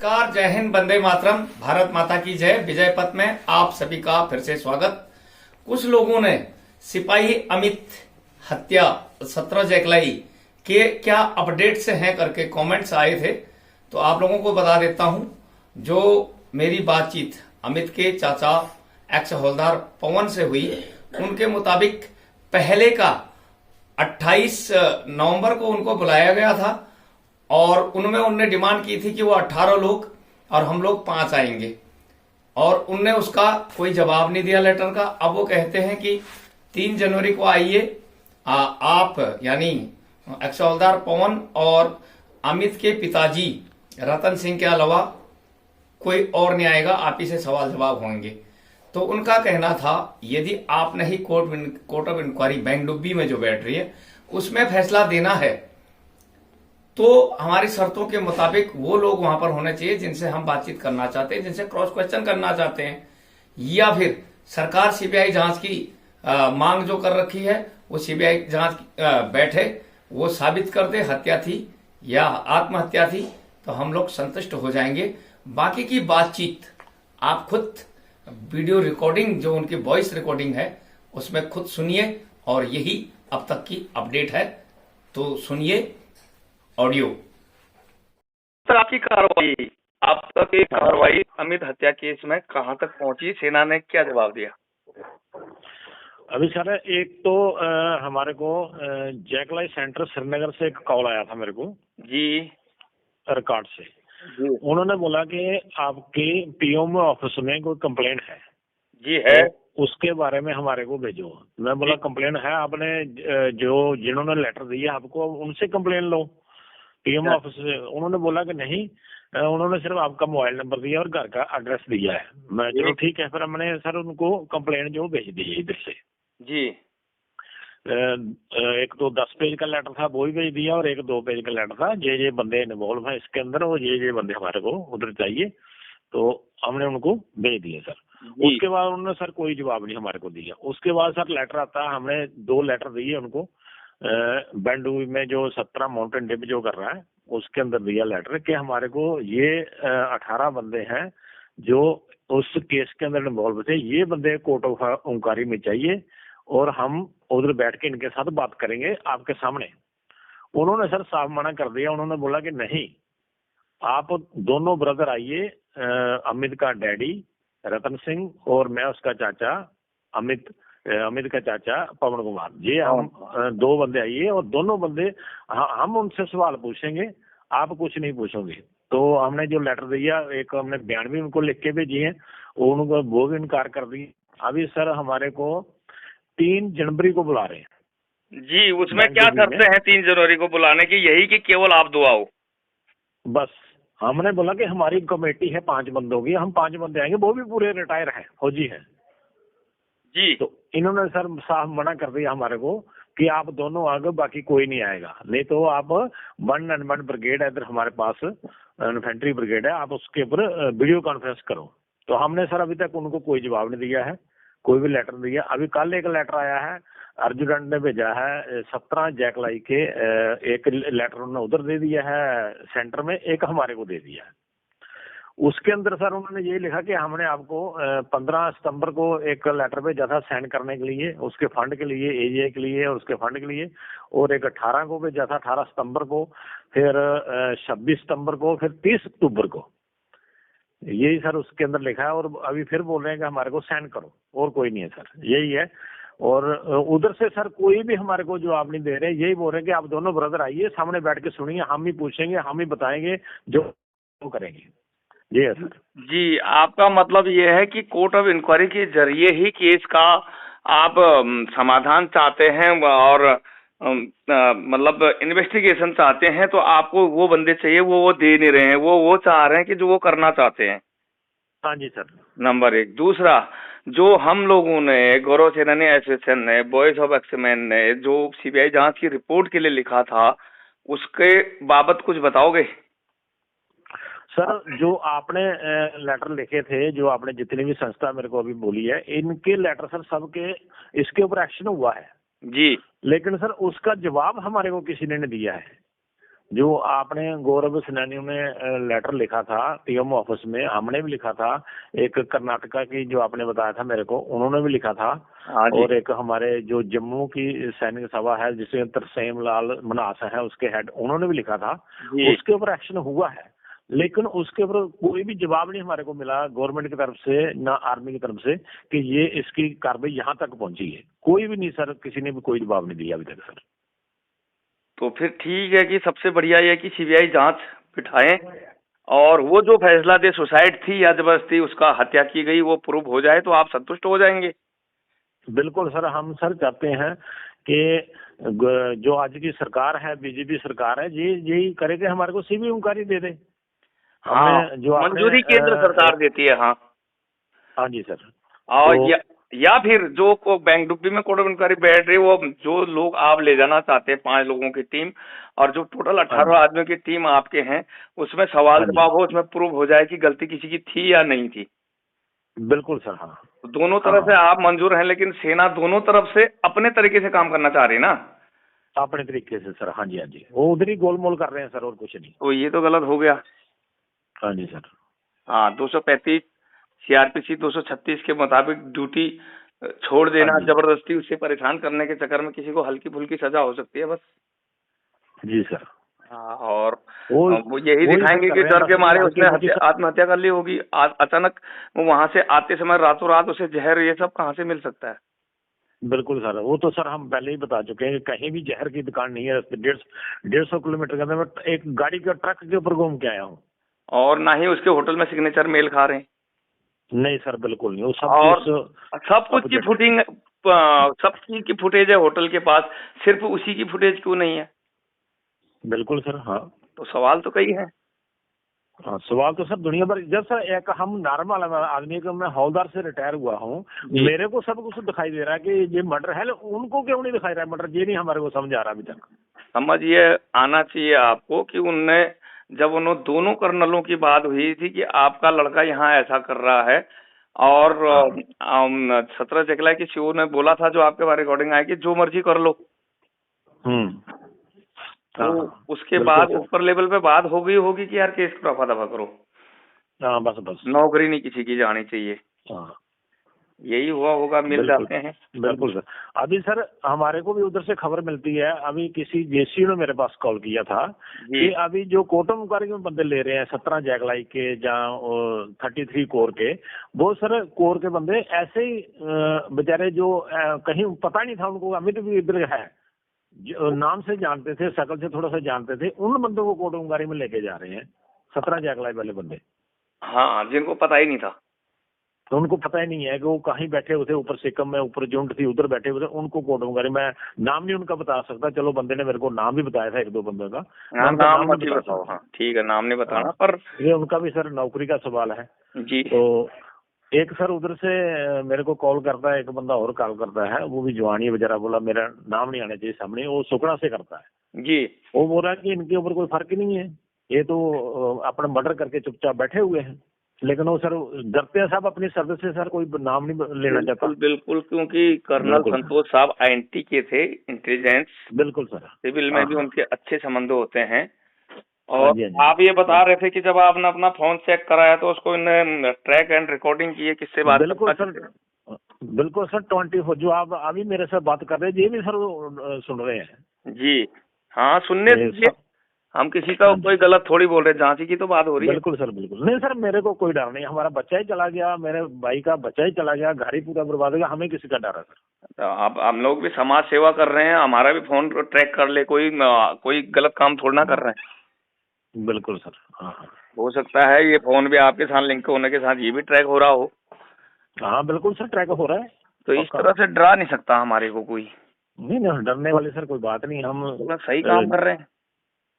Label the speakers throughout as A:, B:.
A: नमस्कार, जय हिंद, वंदे मातरम, भारत माता की जय। विजय पथ में आप सभी का फिर से स्वागत। कुछ लोगों ने सिपाही अमित हत्या 17 जैकलाई के क्या अपडेट्स हैं करके कमेंट्स आए थे, तो आप लोगों को बता देता हूं। जो मेरी बातचीत अमित के चाचा एक्स हवलदार पवन से हुई, उनके मुताबिक पहले का 28 नवंबर को उनको बुलाया गया था और उनमें उनने डिमांड की थी कि वो 18 लोग और हम लोग 5 आएंगे, और उनने उसका कोई जवाब नहीं दिया लेटर का। अब वो कहते हैं कि 3 जनवरी को आइए, आप यानी एक्स हवलदार पवन और अमित के पिताजी रतन सिंह के अलावा कोई और नहीं आएगा, आप ही से सवाल जवाब होंगे। तो उनका कहना था यदि आप नहीं कोर्ट ऑफ इंक्वायरी बैंगडुब्बी में जो बैठ रही है उसमें फैसला देना है तो हमारी शर्तों के मुताबिक वो लोग वहां पर होने चाहिए जिनसे हम बातचीत करना चाहते हैं, जिनसे क्रॉस क्वेश्चन करना चाहते हैं, या फिर सरकार सीबीआई जांच की मांग जो कर रखी है वो सीबीआई जांच बैठे, वो साबित कर दे हत्या थी या आत्महत्या थी, तो हम लोग संतुष्ट हो जाएंगे। बाकी की बातचीत आप खुद वीडियो रिकॉर्डिंग जो उनकी वॉइस रिकॉर्डिंग है उसमें खुद सुनिए, और यही अब तक की अपडेट है, तो सुनिए ऑडियो।
B: सर, आपकी कार्रवाई अब तक की कार्रवाई अमित हत्या केस में कहां तक पहुंची? सेना ने क्या जवाब दिया?
C: अभी सर एक तो हमारे को जैकलाई सेंटर श्रीनगर से एक कॉल आया था मेरे को
B: जी,
C: रिकॉर्ड से।
B: जी,
C: उन्होंने बोला कि आपके पीएमओ ऑफिस में कोई कंप्लेंट है।
B: जी है।
C: तो उसके बारे में हमारे को भेजो। मैं बोला कंप्लेंट है, आपने जो जिन्होंने लेटर दिया आपको उनसे कंप्लेन लो पीएमओ ऑफिस से। उन्होंने बोला कि नहीं, उन्होंने सिर्फ आपका मोबाइल नंबर दिया और घर का एड्रेस दिया है। मैं चलो ठीक है, फिर हमने सर उनको कंप्लेंट जो भेज दी है इधर से
B: जी।
C: एक तो 10 पेज का लेटर था वो भी भेज दिया, और एक 2 पेज का लेटर था ये बंदे इन्वॉल्व हैं इसके अंदर और ये बंदे हमारे को उधर चाहिए, तो हमने उनको भेज दिए सर। उसके बाद उन्होंने सर कोई जवाब नहीं हमारे को दिया। उसके बाद सर लेटर आता है, हमने 2 लेटर दिए उनको। बेंडुबी में जो 17 माउंटेन डिप जो कर रहा है उसके अंदर दिया लेटर कि हमारे को ये 18 बंदे हैं जो उस केस के अंदर इन्वॉल्व थे, ये बंदे कोर्ट ऑफ इंक्वायरी में चाहिए और हम उधर बैठ के इनके साथ बात करेंगे आपके सामने। उन्होंने सर साफ मना कर दिया। उन्होंने बोला कि नहीं, आप दोनों ब्रदर आइए, अमित का डैडी रतन सिंह और मैं उसका चाचा अमित का चाचा पवन कुमार, ये हम 2 बंदे आइए और दोनों बंदे हम उनसे सवाल पूछेंगे, आप कुछ नहीं पूछोगे। तो हमने जो लेटर दिया, एक हमने बयान भी उनको लिख के भेजी है, उनको वो भी इनकार कर दी। अभी सर हमारे को 3 जनवरी को बुला रहे हैं
B: जी। उसमें क्या करते हैं 3 जनवरी को बुलाने की? यही कि केवल आप 2 आओ?
C: बस हमने बोला कि हमारी कमेटी है 5 बंदों की, हम 5 बंदे आएंगे, वो भी पूरे रिटायर हैं, फौजी हैं
B: जी।
C: तो इन्होंने सर साफ मना कर दिया हमारे को कि आप दोनों आगे, बाकी कोई नहीं आएगा। नहीं तो आप 1 and 1 ब्रिगेड है इधर हमारे पास, इन्फेंट्री ब्रिगेड है, आप उसके ऊपर वीडियो कॉन्फ्रेंस करो। तो हमने सर अभी तक उनको कोई जवाब नहीं दिया है, कोई भी लेटर दिया। अभी कल एक लेटर आया है, अर्जुन ने भेजा है 17 जैकलाई के, एक लेटर उन्होंने उधर दे दिया है सेंटर में, एक हमारे को दे दिया है। उसके अंदर सर उन्होंने ये लिखा कि हमने आपको 15 सितंबर को एक लेटर भेजा था साइन करने के लिए, उसके फंड के लिए, एजीआई के लिए और उसके फंड के लिए, और एक 18 को भेजा था, 18 सितंबर को, फिर 26 सितंबर को, फिर 30 अक्टूबर को। यही सर उसके अंदर लिखा है, और अभी फिर बोल रहे हैं कि हमारे को साइन करो, और कोई नहीं है सर, यही है। और उधर से सर कोई भी हमारे को जवाब नहीं दे रहे, यही बोल रहे हैं कि आप दोनों ब्रदर आइए, सामने बैठ के सुनिए, हम ही पूछेंगे, हम ही बताएंगे जो करेंगे। जी है सर।
B: जी, आपका मतलब ये है कि कोर्ट ऑफ इंक्वायरी के जरिए ही केस का आप समाधान चाहते हैं, और मतलब इन्वेस्टिगेशन चाहते हैं, तो आपको वो बंदे चाहिए, वो दे नहीं रहे हैं, वो चाह रहे हैं कि जो वो करना चाहते हैं।
C: हाँ जी सर।
B: नंबर 1। दूसरा, जो हम लोगों ने, गौरव सेनानी एसोसिएशन ने, बॉयज ऑफ एक्समैन ने जो सीबीआई जांच की रिपोर्ट के लिए लिखा था, उसके बाबत कुछ बताओगे?
C: सर जो आपने लेटर लिखे थे, जो आपने जितनी भी संस्था मेरे को अभी बोली है, इनके लेटर सर सबके इसके ऊपर एक्शन हुआ है
B: जी।
C: लेकिन सर उसका जवाब हमारे को किसी ने नहीं दिया है। जो आपने गौरव सैनानियों ने लेटर लिखा था पीएम ऑफिस में, हमने भी लिखा था। एक कर्नाटका की जो आपने बताया था मेरे को, उन्होंने भी लिखा था।
B: हाँ जी
C: और एक हमारे जो जम्मू की सैनिक सभा है जिसमें तरसेम लाल मनास है उसके हेड, उन्होंने भी लिखा था।
B: जी।
C: उसके ऊपर एक्शन हुआ है, लेकिन उसके ऊपर कोई भी जवाब नहीं हमारे को मिला गवर्नमेंट की तरफ से ना आर्मी की तरफ से कि ये इसकी कार्रवाई यहाँ तक पहुंची है। कोई भी नहीं सर, किसी ने भी कोई जवाब नहीं दिया अभी तक सर।
B: तो फिर ठीक है कि सबसे बढ़िया ये है कि सीबीआई जांच बिठाएं और वो जो फैसला दे सुसाइड थी या जबरदस्ती उसका हत्या की गई वो प्रूव हो जाए तो आप संतुष्ट हो जाएंगे।
C: बिल्कुल सर, हम सर चाहते हैं कि जो आज की सरकार है, बीजेपी सरकार है, ये यही करे कि हमारे को सीबी इंक्वायरी दे दे।
B: हाँ,
C: हमने जो
B: मंजूरी केंद्र सरकार देती है। हाँ
C: हाँ जी सर।
B: और
C: तो
B: या फिर जो को बैंक डुब्बी में कोर्ट ऑफ इंक्वायरी बैठ रही वो जो लोग आप ले जाना चाहते हैं 5 लोगों की टीम और जो टोटल
C: हाँ
B: 18
C: जी
B: आदमियों की टीम आपके हैं उसमें सवाल
C: हाँ जी
B: जवाब हो, उसमें प्रूव हो जाए कि गलती किसी की थी या नहीं थी।
C: बिल्कुल सर। हाँ
B: तो दोनों
C: हाँ
B: तरफ से
C: हाँ,
B: आप मंजूर हैं लेकिन सेना दोनों तरफ से अपने तरीके से काम करना चाह रही है ना।
C: अपने तरीके से सर। हाँ जी हाँ जी, वो उधर ही गोलमोल कर रहे हैं सर और कुछ नहीं।
B: तो ये तो गलत हो गया।
C: हाँ जी सर।
B: हाँ 235 सीआरपीसी 236 के मुताबिक ड्यूटी छोड़
C: हाँ
B: देना
C: जी
B: जबरदस्ती उससे परेशान करने के चक्कर में किसी को हल्की फुल्की सजा हो सकती है बस।
C: जी सर।
B: हाँ और
C: वो
B: वो यही
C: वही सर
B: दिखाएंगे
C: कर
B: कि
C: रहे हैं
B: डर
C: बस,
B: के मारे
C: हल्की
B: उसने
C: फुल्की
B: आत्महत्या कर ली होगी। अचानक वो वहां से आते समय रातों रात उसे जहर ये सब कहाँ से मिल सकता है।
C: बिल्कुल सर, वो तो सर हम पहले ही बता चुके हैं कि कहीं भी जहर की दुकान नहीं है। 150 किलोमीटर के अंदर मैं एक गाड़ी का ट्रक के ऊपर घूम के आया हूँ।
B: और ना ही उसके होटल में सिग्नेचर मेल खा रहे हैं।
C: नहीं सर बिल्कुल नहीं, वो सब
B: और
C: कुछ
B: सब कुछ की
C: अपोजिट है।
B: फुटिंग सब चीज की फुटेज है होटल के पास, सिर्फ उसी की फुटेज क्यों नहीं है।
C: बिल्कुल सर। हाँ
B: तो सवाल तो कई है।
C: हाँ, सवाल तो सर दुनिया भर। जब सर एक हम नॉर्मल आदमी को, मैं हवलदार से रिटायर हुआ हूँ,
B: जी
C: मेरे को सब कुछ दिखाई दे रहा है कि ये मर्डर है, उनको क्यों नहीं दिखाई रहा है मर्डर? ये नहीं हमारे को समझ आ रहा अभी तक।
B: समझ ये आना चाहिए आपको कि उनने जब उन दोनों कर्नलों की बात हुई थी कि आपका लड़का यहाँ ऐसा कर रहा है और
C: हाँ
B: 17 जगला की सीओ ने बोला था जो आपके बारे रिकॉर्डिंग आई कि जो मर्जी कर लो। तो
C: हाँ हाँ
B: उसके
C: बिल्कुल
B: बाद
C: सर।
B: ऊपर लेवल पे बात हो गई होगी कि यार केस को रफा दफा करो,
C: हाँ बस बस।
B: नौकरी नहीं किसी की जानी चाहिए।
C: हाँ
B: यही हुआ होगा, मिल
C: बिल्कुल
B: जाते हैं।
C: बिल्कुल सर। अभी सर हमारे को भी उधर से खबर मिलती है, अभी किसी जेसी ने मेरे पास कॉल किया था
B: जी
C: कि अभी जो कोटम मुकारी में बंदे ले रहे हैं 17 जैगलाई के या 33 कोर के, वो सर कोर के बंदे ऐसे ही बेचारे जो कहीं पता नहीं था उनको, अमित भी इधर है, जो नाम से जानते थे, शकल से थोड़ा सा जानते थे, उन बंदों को कोटम मुकारी में लेके जा रहे हैं 17 जैगलाई वाले बंदे।
B: हाँ जिनको पता ही नहीं था।
C: तो उनको पता ही नहीं है कि वो कहीं बैठे हुए थे, ऊपर सिक्किम में ऊपर जुंट थी उधर बैठे हुए थे, उनको कोट मुकारी। मैं नाम नहीं उनका बता सकता, चलो बंदे ने मेरे को नाम भी बताया था एक दो बंदों का, मैं
B: हाँ
C: उनका
B: नाम
C: नाम
B: मत
C: नहीं
B: ही
C: बता
B: बताओ।
C: सकता।
B: हाँ ठीक है, नाम नहीं बताना
C: हाँ
B: पर।
C: ये उनका भी सर नौकरी का सवाल है।
B: जी
C: तो एक सर उधर से मेरे को कॉल करता है, एक बंदा और कॉल करता है, वो भी जवानी है बेचारा, बोला मेरा नाम नहीं आना चाहिए सामने, वो सुकड़ा से करता है।
B: जी
C: वो बोल रहा है कि इनके ऊपर कोई फर्क ही नहीं है, ये तो अपना मर्डर करके चुपचाप बैठे हुए हैं। लेकिन वो सर डरते हैं साहब अपनी सर्विस से, सर कोई नाम नहीं लेना चाहता।
B: बिल्कुल बिल्कुल, क्योंकि कर्नल
C: बिल्कुल सर।
B: संतोष साहब आईएनटी के थे, इंटेलिजेंस
C: बिल्कुल सर।
B: सिविल में
C: हाँ
B: भी
C: हाँ
B: उनके अच्छे संबंध होते हैं।
C: हाँ
B: और
C: जी हाँ जी।
B: आप ये बता रहे थे कि जब आपने अपना फोन चेक कराया तो उसको इन्हें ट्रैक एंड रिकॉर्डिंग की है, किससे बात
C: बिल्कुल
B: करता
C: सर। बिल्कुल सर 24 जो आप अभी मेरे से बात कर रहे हैं, ये भी सर सुन रहे हैं।
B: जी हाँ सुनने
C: ये
B: दीजिए,
C: सब।
B: हम किसी का
C: हाँ
B: कोई
C: जी
B: गलत थोड़ी बोल रहे, जांची की तो बात हो रही है।
C: बिल्कुल सर बिल्कुल। नहीं सर मेरे को कोई डर नहीं, हमारा बच्चा ही चला गया, मेरे भाई का बच्चा ही चला गया, घर ही पूरा बर्बाद हो गया, हमें किसी का डर है सर।
B: तो आप हम लोग भी समाज सेवा कर रहे हैं, हमारा भी फोन ट्रैक कर ले, कोई गलत काम थोड़ा ना कर रहे हैं।
C: बिल्कुल सर। हाँ हाँ
B: हो सकता है ये फोन भी आपके साथ लिंक होने के साथ ये भी ट्रैक हो रहा हो।
C: हाँ बिल्कुल सर ट्रैक हो रहा है।
B: तो इस
C: पक्का।
B: तरह से डरा नहीं सकता हमारे को कोई।
C: नहीं नहीं डरने वाली सर कोई बात नहीं, हम
B: तो मैं सही काम कर रहे हैं।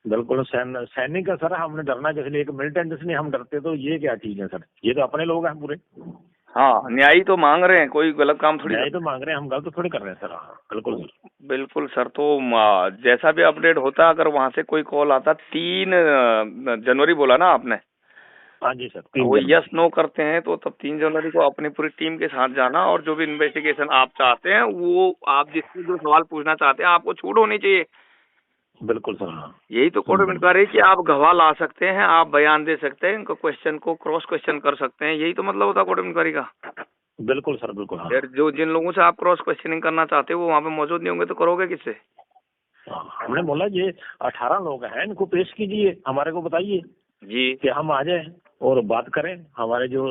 C: बिल्कुल सैनिक का सर हमने डरना किस लिए, एक मिलिटेंट से नहीं हम डरते, तो ये क्या चीज है सर, ये तो अपने लोग हैं पूरे।
B: हाँ न्याय तो मांग रहे हैं, कोई गलत काम थोड़ी
C: न्याय तो मांग रहे हैं, हम गलत तो थोड़ी कर रहे हैं सर। हाँ बिल्कुल सर।
B: बिल्कुल सर। तो जैसा भी अपडेट होता, अगर वहां से कोई कॉल आता, 3 जनवरी बोला ना आपने,
C: हाँ जी सर 3
B: वो
C: जनवरी।
B: यस नो करते हैं तो तब 3 जनवरी को अपनी पूरी टीम के साथ जाना और जो भी इन्वेस्टिगेशन आप चाहते हैं वो आप जिससे जो सवाल पूछना चाहते हैं आपको छूट होनी चाहिए।
C: बिल्कुल सर। हाँ
B: यही तो कोर्ट ऑफ इंक्वायरी कि आप गवाह ला सकते हैं, आप बयान दे सकते हैं, इनको क्वेश्चन को क्रॉस क्वेश्चन कर सकते हैं, यही तो मतलब होता है कोर्ट ऑफ इंक्वायरी का।
C: बिल्कुल सर, बिल्कुल। हाँ
B: फिर जो जिन लोगों से आप क्रॉस क्वेश्चनिंग करना चाहते हो वो वहाँ पे मौजूद नहीं होंगे तो करोगे किससे?
C: हमने बोला ये 18 लोग हैं, इनको पेश कीजिए, हमारे को बताइए
B: जी
C: कि हम आ जाएं और बात करें, हमारे जो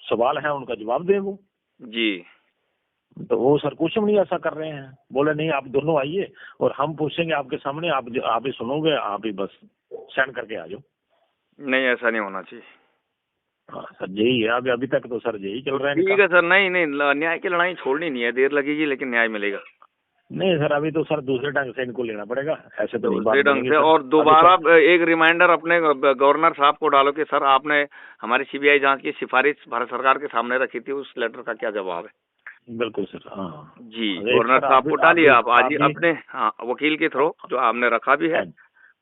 C: सवाल है उनका जवाब दें वो।
B: जी।
C: तो वो सर कुछ भी नहीं ऐसा कर रहे हैं, बोले नहीं आप दोनों आइए और हम पूछेंगे आपके सामने, आप ही सुनोगे, आप ही बस सेंड करके आ जाओ।
B: नहीं, ऐसा नहीं होना चाहिए।
C: हाँ सर, यही है अभी तक तो सर यही चल रहा है
B: ठीक
C: इनका।
B: है सर, नहीं नहीं न्याय की लड़ाई छोड़नी नहीं है, देर लगेगी लेकिन न्याय मिलेगा
C: नहीं सर, अभी तो सर दूसरे ढंग से इनको लेना पड़ेगा, ऐसे तो नहीं बात
B: दूसरे ढंग
C: बनेगी
B: से।
C: सर।
B: और
C: अभी
B: दोबारा
C: सर,
B: एक रिमाइंडर अपने गवर्नर साहब को डालो कि सर आपने हमारी सीबीआई जांच की सिफारिश भारत सरकार के सामने रखी थी, उस लेटर का क्या जवाब है?
C: बिल्कुल सर। हाँ
B: जी,
C: एक
B: गवर्नर
C: सर
B: साहब को डालिए आप आज ही
C: भी
B: अपने वकील के थ्रू, जो आपने रखा भी है।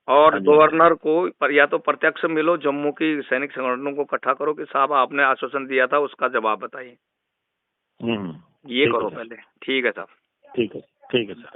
C: हाँ
B: और
C: हाँ जी,
B: गवर्नर को या तो प्रत्यक्ष मिलो, जम्मू की सैनिक संगठनों को इकट्ठा करो कि साहब आपने आश्वासन दिया था उसका जवाब बताइए। ये
C: ठीक है
B: करो
C: सर।
B: पहले। ठीक है साहब।
C: ठीक है सर।